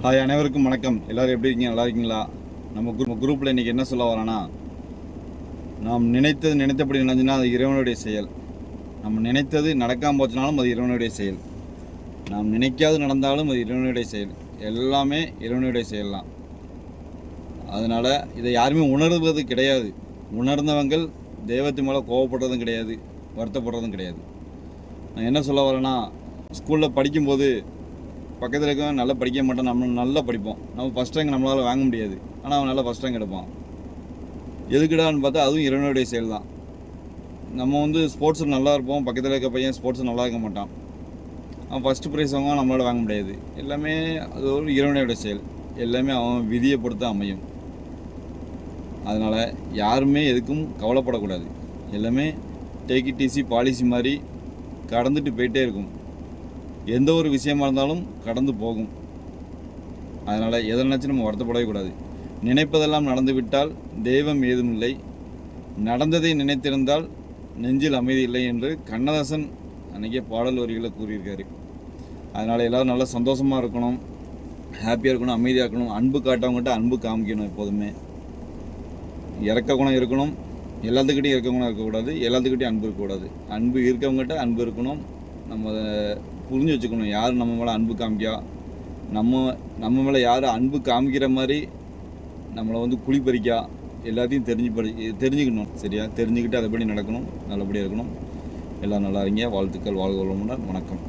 Hi, அனைவருக்கும் வணக்கம். எல்லோரும் எப்படி இருக்கீங்க? நல்லா இருக்கீங்களா? நம்ம குரூப்பில் இன்றைக்கி என்ன சொல்ல வரோன்னா, நாம் நினைத்தபடி நடந்துன்னா அது இறைவனுடைய செயல். நம்ம நினைத்தது நடக்காமல் போச்சுனாலும் அது இறைவனுடைய செயல். நாம் நினைக்காது நடந்தாலும் அது இறைவனுடைய செயல். எல்லாமே இறைவனுடைய செயல் தான். அதனால் இதை யாருமே உணர்வது கிடையாது. உணர்ந்தவங்கள் தெய்வத்து மேலே கோவப்படுறதும் கிடையாது, வருத்தப்படுறதும் கிடையாது. நான் என்ன சொல்ல வரேன்னா, ஸ்கூலில் படிக்கும்போது பக்கத்தில் இருக்கவன் நல்லா படிக்க மாட்டான், நம்ம நல்லா படிப்போம். நம்ம ஃபஸ்ட் ரேங்க் நம்மளால் வாங்க முடியாது, ஆனால் அவன் நல்லா ஃபஸ்ட் ரேங்க் எடுப்பான். எதுக்குடான்னு பார்த்தா அதுவும் இறைவனுடைய செயல் தான். நம்ம ஸ்போர்ட்ஸில் நல்லா இருப்போம், பக்கத்தில் இருக்க பையன் ஸ்போர்ட்ஸில் நல்லா இருக்க மாட்டான், அவன் ஃபஸ்ட்டு ப்ரைஸ் வாங்குவான், நம்மளால் வாங்க முடியாது. எல்லாமே அது ஒரு இறைவனுடைய செயல். எல்லாமே அவன் விதியை பொறுத்து அமையும். அதனால் யாருமே எதுக்கும் கவலைப்படக்கூடாது. எல்லாமே டேக் இட் ஈஸி பாலிசி மாதிரி கடந்துட்டு போயிட்டே இருக்கும். எந்த ஒரு விஷயமா இருந்தாலும் கடந்து போகும். அதனால் எதை நினச்சி நம்ம வருத்தப்படவே கூடாது. நினைப்பதெல்லாம் நடந்துவிட்டால் தெய்வம் ஏதும் இல்லை, நடந்ததை நினைத்திருந்தால் நெஞ்சில் அமைதி இல்லை என்று கண்ணதாசன் அன்றைக்கே பாடல் வரிகளை கூறியிருக்காரு. அதனால் எல்லோரும் நல்லா சந்தோஷமாக இருக்கணும், ஹாப்பியாக இருக்கணும், அமைதியாக இருக்கணும். அன்பு காட்டவங்ககிட்ட அன்பு காமிக்கணும். எப்போதுமே இறக்க குணம் இருக்கணும். எல்லாத்துக்கிட்டையும் இறக்க குணம் இருக்கக்கூடாது, எல்லாத்துக்கிட்டையும் அன்பு இருக்கக்கூடாது. அன்பு இருக்கவங்ககிட்ட அன்பு இருக்கணும். நம்ம அதை புரிஞ்சு வச்சுக்கணும். யார் நம்ம மேலே அன்பு காமிக்கா, நம்ம மேலே யார் அன்பு காமிக்கிற மாதிரி நம்மளை குழிப்பறிக்கா, எல்லாத்தையும் தெரிஞ்சுக்கணும். சரியா? தெரிஞ்சுக்கிட்டு அதைப்படி நடக்கணும், நல்லபடியாக இருக்கணும். எல்லாம் நல்லா இருங்க. வாழ்த்துக்கள். வாழ்க வளமுடன். வணக்கம்.